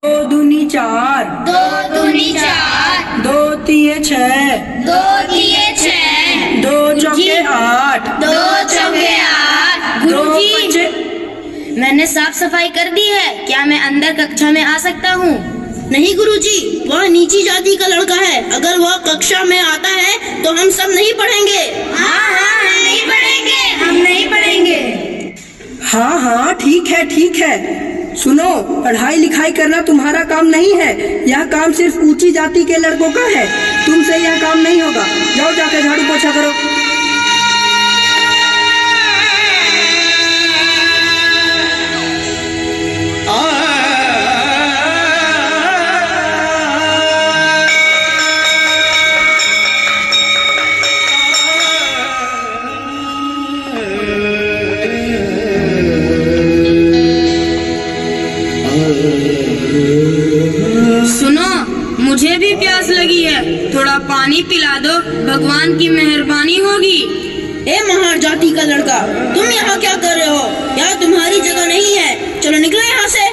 दो दूनी चार, दो दूनी चार, दो तिये छह, दो तिये छह, दो चौके आठ, दो चौके आठ। दो गुरुजी, पचे। मैंने साफ सफाई कर दी है, क्या मैं अंदर कक्षा में आ सकता हूँ? नहीं गुरुजी, वह नीची जाति का लड़का है। अगर वह कक्षा में आता है तो हम सब नहीं पढ़ेंगे। हाँ हाँ, हम नहीं पढ़ेंगे, हम नहीं पढ़ेंगे। हाँ हाँ, ठीक है ठीक है। सुनो, पढ़ाई लिखाई करना तुम्हारा काम नहीं है। यह काम सिर्फ ऊंची जाति के लड़कों का है। तुमसे यह काम नहीं होगा। जाओ जाकर झाड़ू पोछा करो। सुनो, मुझे भी प्यास लगी है, थोड़ा पानी पिला दो, भगवान की मेहरबानी होगी। ए महार जाति का लड़का, तुम यहाँ क्या कर रहे हो? यहाँ तुम्हारी जगह नहीं है। चलो निकलो यहाँ से।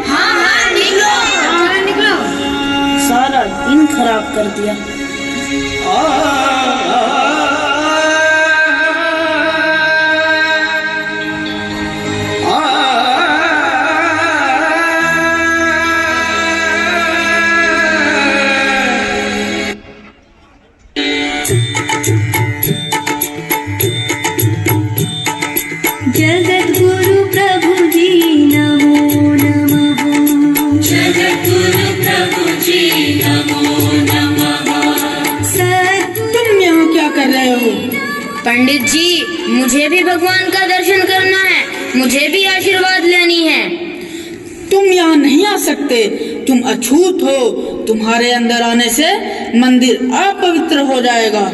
हाँ हाँ, निकलो, चलो निकलो। सारा दिन खराब कर दिया। जगत गुरु प्रभु जी नमो नमः। जगत गुरु प्रभु जी नमो नमः। तुम यहाँ क्या कर रहे हो? पंडित जी, मुझे भी भगवान का दर्शन करना है, मुझे भी आशीर्वाद लेनी है। तुम यहाँ नहीं आ सकते, तुम अछूत हो। तुम्हारे अंदर आने से मंदिर अपवित्र हो जाएगा।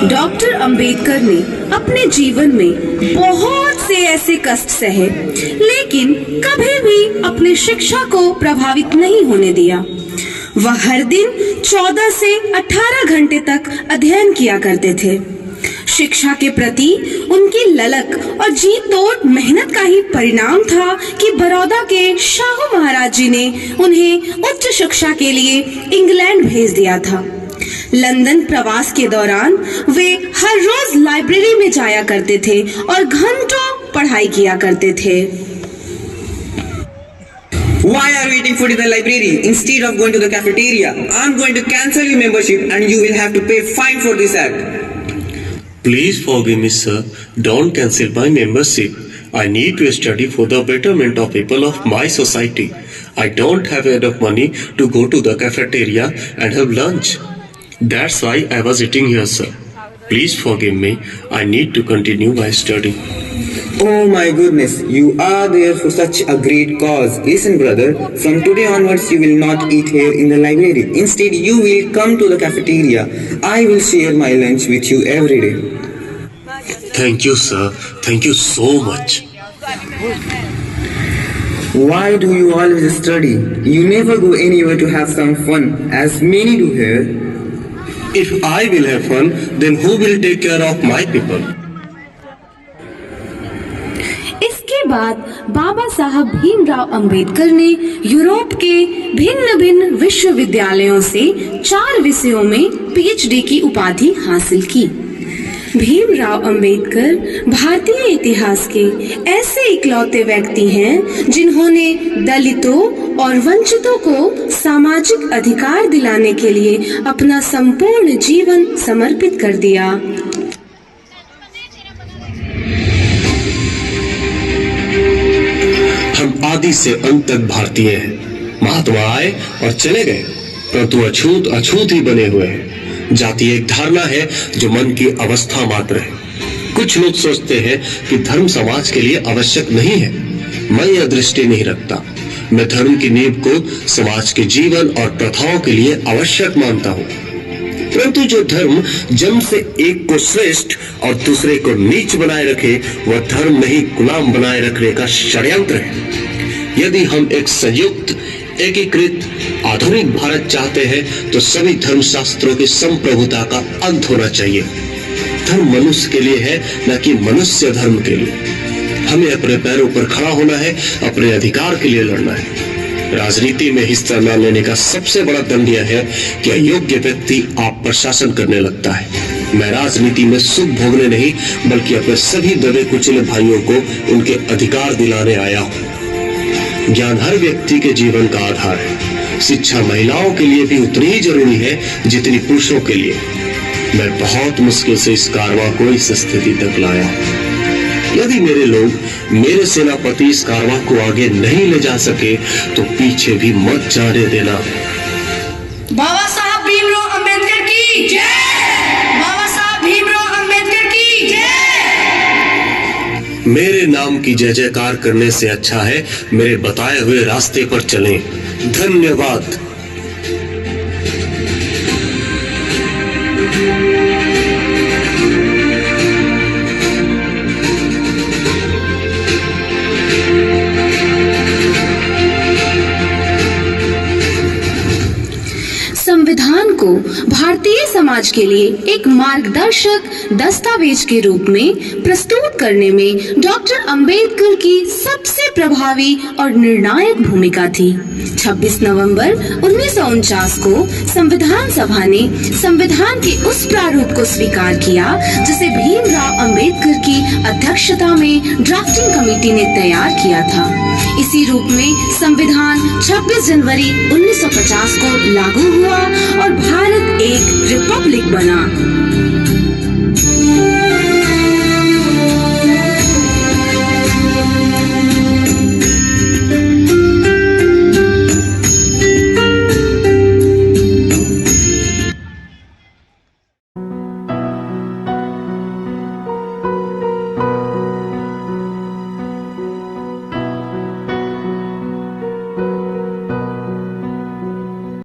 डॉक्टर अंबेडकर ने अपने जीवन में बहुत से ऐसे कष्ट सहे, लेकिन कभी भी अपनी शिक्षा को प्रभावित नहीं होने दिया। वह हर दिन 14 से 18 घंटे तक अध्ययन किया करते थे। शिक्षा के प्रति उनकी ललक और जी तोड़ मेहनत का ही परिणाम था कि बड़ौदा के शाहू महाराज जी ने उन्हें उच्च शिक्षा के लिए इंग्लैंड भेज दिया था। लंदन प्रवास के दौरान वे हर रोज लाइब्रेरी में जाया करते थे और घंटों पढ़ाई किया करते थे। Why are you eating food in the library instead of going to the cafeteria? I'm going to cancel your membership and you will have to pay fine for this act. Please forgive me, sir. Don't cancel my membership. I need to study for the betterment of people of my society. I don't have enough money to go to the cafeteria and have lunch. That's why I was eating here, sir. Please forgive me. I need to continue my study. Oh my goodness, you are there for such a great cause. Listen brother, from today onwards you will not eat here in the library. Instead you will come to the cafeteria. I will share my lunch with you every day. Thank you, sir. Thank you so much. Why do you always study? You never go anywhere to have some fun, as many do here. If I will have fun, then who will take care of my people? इसके बाद बाबा साहब भीमराव अंबेडकर ने Europe के भिन्न भिन्न विश्वविद्यालयों से 4 विषयों में पीएचडी की उपाधि हासिल की। भीमराव अंबेडकर भारतीय इतिहास के ऐसे इकलौते व्यक्ति हैं जिन्होंने दलितों और वंचितों को सामाजिक अधिकार दिलाने के लिए अपना संपूर्ण जीवन समर्पित कर दिया। हम आदि से अंत तक भारतीय हैं। महात्मा आए और चले गए, परंतु अछूत अछूत ही बने हुए हैं। जाति एक धारणा है जो मन की अवस्था मात्र है। कुछ लोग सोचते हैं कि धर्म समाज के लिए आवश्यक नहीं है। मैं यह दृष्टि नहीं रखता। मैं धर्म की नींव को समाज के जीवन और प्रथाओं के लिए आवश्यक मानता हूँ। परंतु जो धर्म जन्म से एक को श्रेष्ठ और दूसरे को नीच बनाए रखे, वह धर्म नहीं गुलाम बनाए रखने का षड्यंत्र है। यदि हम एक संयुक्त, एकीकृत, आधुनिक भारत चाहते हैं तो सभी धर्मशास्त्रों की संप्रभुता का अंत होना चाहिए। धर्म मनुष्य के लिए है, न कि मनुष्य धर्म के लिए। हमें अपने पैरों पर खड़ा होना है, अपने अधिकार के लिए लड़ना है। राजनीति में हिस्सा न लेने का सबसे बड़ा दंड यह है कि अयोग्य व्यक्ति आप पर शासन करने लगता है। मैं राजनीति में सुख भोगने नहीं, बल्कि अपने सभी दबे कुचले भाइयों को उनके अधिकार दिलाने आया हूँ। ज्ञान हर व्यक्ति के जीवन का आधार है। शिक्षा महिलाओं के लिए भी उतनी ही जरूरी है जितनी पुरुषों के लिए। मैं बहुत मुश्किल से इस कारवां को इस स्थिति तक लाया। यदि मेरे लोग, मेरे सेनापति इस कारवां को आगे नहीं ले जा सके तो पीछे भी मत जाने देना। बाबा साहब भीमराव अंबेडकर की जय। बाबा साहब भीमराव अंबेडकर की जय। मेरे नाम की जय जयकार करने से अच्छा है मेरे बताए हुए रास्ते पर चलें। धन्यवाद। संविधान को भारतीय समाज के लिए एक मार्गदर्शक दस्तावेज के रूप में प्रस्तुत करने में डॉक्टर अंबेडकर की सबसे प्रभावी और निर्णायक भूमिका थी। 26 नवंबर 1949 को संविधान सभा ने संविधान के उस प्रारूप को स्वीकार किया जिसे भीमराव अंबेडकर की अध्यक्षता में ड्राफ्टिंग कमेटी ने तैयार किया था। इसी रूप में संविधान 26 जनवरी 1950 को लागू हुआ और भारत एक रिपब्लिक बना।